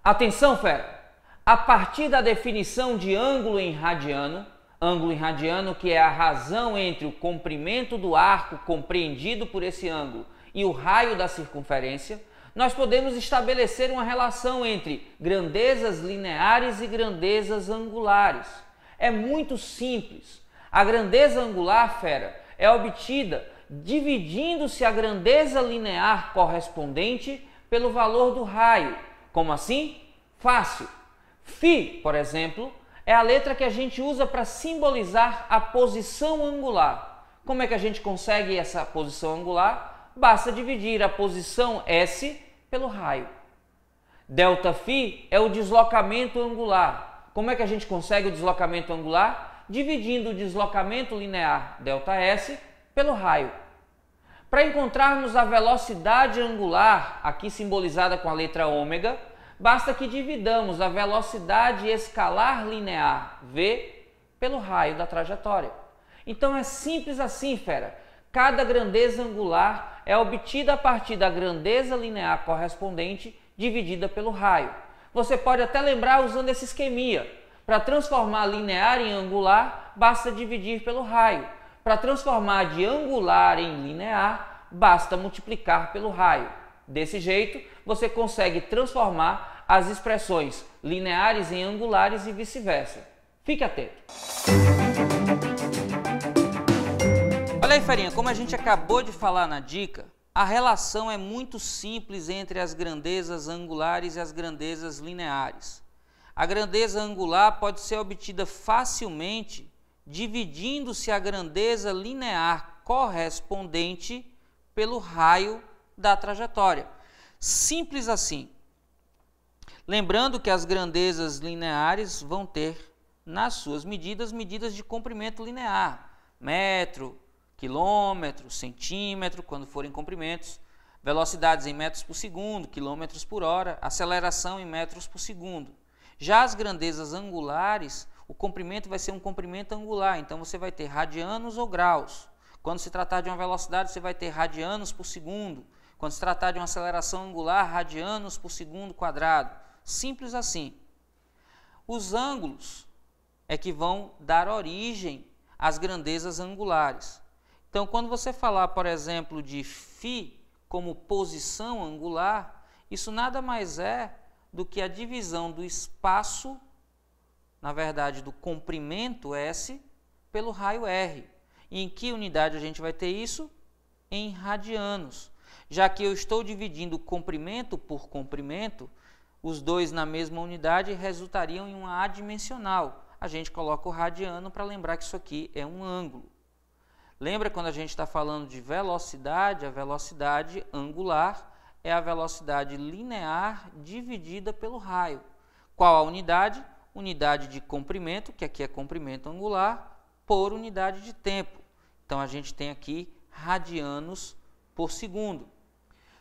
Atenção, fera! A partir da definição de ângulo em radiano que é a razão entre o comprimento do arco compreendido por esse ângulo e o raio da circunferência, nós podemos estabelecer uma relação entre grandezas lineares e grandezas angulares. É muito simples. A grandeza angular, fera, é obtida dividindo-se a grandeza linear correspondente pelo valor do raio. Como assim? Fácil. Φ, por exemplo, é a letra que a gente usa para simbolizar a posição angular. Como é que a gente consegue essa posição angular? Basta dividir a posição S pelo raio. ΔΦ é o deslocamento angular. Como é que a gente consegue o deslocamento angular? Dividindo o deslocamento linear ΔS pelo raio. Para encontrarmos a velocidade angular, aqui simbolizada com a letra ômega, basta que dividamos a velocidade escalar linear v pelo raio da trajetória. Então é simples assim, fera. Cada grandeza angular é obtida a partir da grandeza linear correspondente dividida pelo raio. Você pode até lembrar usando esse esqueminha. Para transformar linear em angular, basta dividir pelo raio. Para transformar de angular em linear, basta multiplicar pelo raio. Desse jeito, você consegue transformar as expressões lineares em angulares e vice-versa. Fique atento. Olha aí, ferinha, como a gente acabou de falar na dica, a relação é muito simples entre as grandezas angulares e as grandezas lineares. A grandeza angular pode ser obtida facilmente dividindo-se a grandeza linear correspondente pelo raio da trajetória. Simples assim. Lembrando que as grandezas lineares vão ter nas suas medidas de comprimento linear. Metro, quilômetro, centímetro, quando forem comprimentos. Velocidades em metros por segundo, quilômetros por hora. Aceleração em metros por segundo. Já as grandezas angulares, o comprimento vai ser um comprimento angular, então você vai ter radianos ou graus. Quando se tratar de uma velocidade, você vai ter radianos por segundo. Quando se tratar de uma aceleração angular, radianos por segundo quadrado. Simples assim. Os ângulos é que vão dar origem às grandezas angulares. Então, quando você falar, por exemplo, de φ como posição angular, isso nada mais é do que a divisão do espaço, na verdade, do comprimento S pelo raio R. E em que unidade a gente vai ter isso? Em radianos. Já que eu estou dividindo comprimento por comprimento, os dois na mesma unidade resultariam em uma adimensional. A gente coloca o radiano para lembrar que isso aqui é um ângulo. Lembra quando a gente está falando de velocidade? A velocidade angular é a velocidade linear dividida pelo raio. Qual a unidade? Unidade de comprimento, que aqui é comprimento angular, por unidade de tempo. Então, a gente tem aqui radianos por segundo.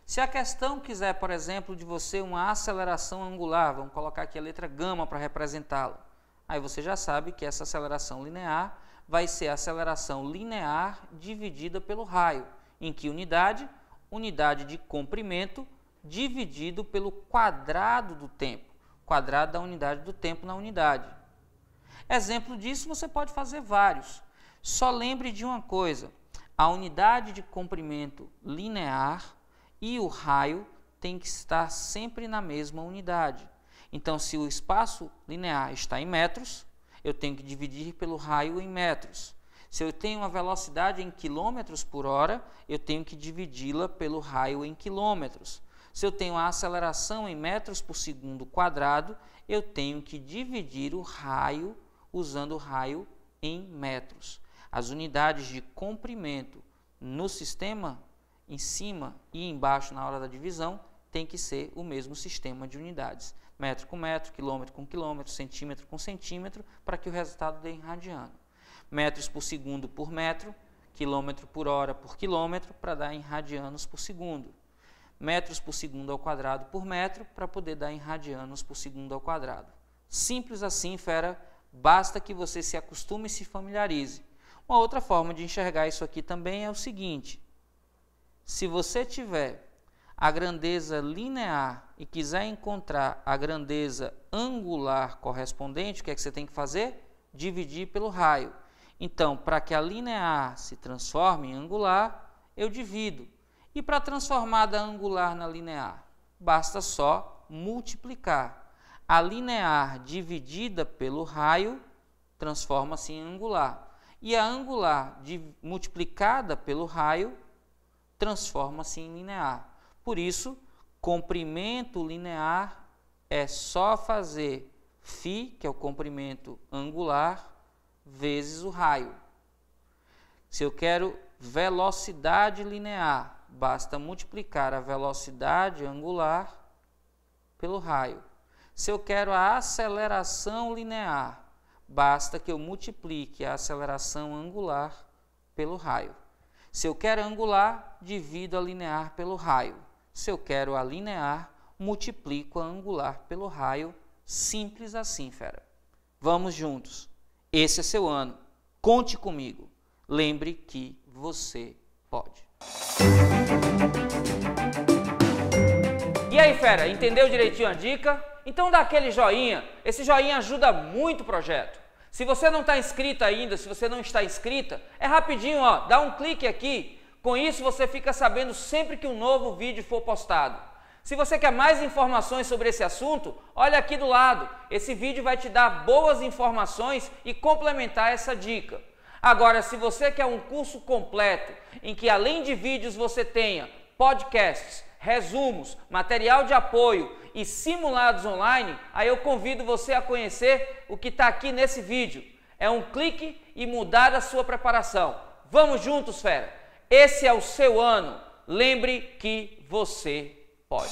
Se a questão quiser, por exemplo, de você uma aceleração angular, vamos colocar aqui a letra γ para representá-la. Aí você já sabe que essa aceleração linear vai ser a aceleração linear dividida pelo raio. Em que unidade? Unidade de comprimento dividido pelo quadrado do tempo. Quadrado da unidade do tempo na unidade. Exemplo disso você pode fazer vários. Só lembre de uma coisa. A unidade de comprimento linear e o raio tem que estar sempre na mesma unidade. Então, se o espaço linear está em metros, eu tenho que dividir pelo raio em metros. Se eu tenho uma velocidade em quilômetros por hora, eu tenho que dividi-la pelo raio em quilômetros. Se eu tenho a aceleração em metros por segundo quadrado, eu tenho que dividir o raio usando o raio em metros. As unidades de comprimento no sistema, em cima e embaixo na hora da divisão, tem que ser o mesmo sistema de unidades. Metro com metro, quilômetro com quilômetro, centímetro com centímetro, para que o resultado dê em radiano. Metros por segundo por metro, quilômetro por hora por quilômetro, para dar em radianos por segundo. Metros por segundo ao quadrado por metro, para poder dar em radianos por segundo ao quadrado. Simples assim, fera, basta que você se acostume e se familiarize. Uma outra forma de enxergar isso aqui também é o seguinte: se você tiver a grandeza linear e quiser encontrar a grandeza angular correspondente, o que é que você tem que fazer? Dividir pelo raio. Então, para que a linear se transforme em angular, eu divido. E para transformar da angular na linear? Basta só multiplicar. A linear dividida pelo raio transforma-se em angular. E a angular multiplicada pelo raio transforma-se em linear. Por isso, comprimento linear é só fazer φ, que é o comprimento angular, vezes o raio. Se eu quero velocidade linear, basta multiplicar a velocidade angular pelo raio. Se eu quero a aceleração linear, basta que eu multiplique a aceleração angular pelo raio. Se eu quero angular, divido a linear pelo raio. Se eu quero a linear, multiplico a angular pelo raio. Simples assim, fera. Vamos juntos. Esse é seu ano. Conte comigo. Lembre que você pode. E aí, fera, entendeu direitinho a dica? Então dá aquele joinha. Esse joinha ajuda muito o projeto. Se você não está inscrito ainda, se você não está inscrita, é rapidinho, ó, dá um clique aqui. Com isso você fica sabendo sempre que um novo vídeo for postado. Se você quer mais informações sobre esse assunto, olha aqui do lado. Esse vídeo vai te dar boas informações e complementar essa dica. Agora, se você quer um curso completo, em que além de vídeos você tenha podcasts, resumos, material de apoio e simulados online, aí eu convido você a conhecer o que está aqui nesse vídeo. É um clique e mudar a sua preparação. Vamos juntos, fera! Esse é o seu ano. Lembre que você pode.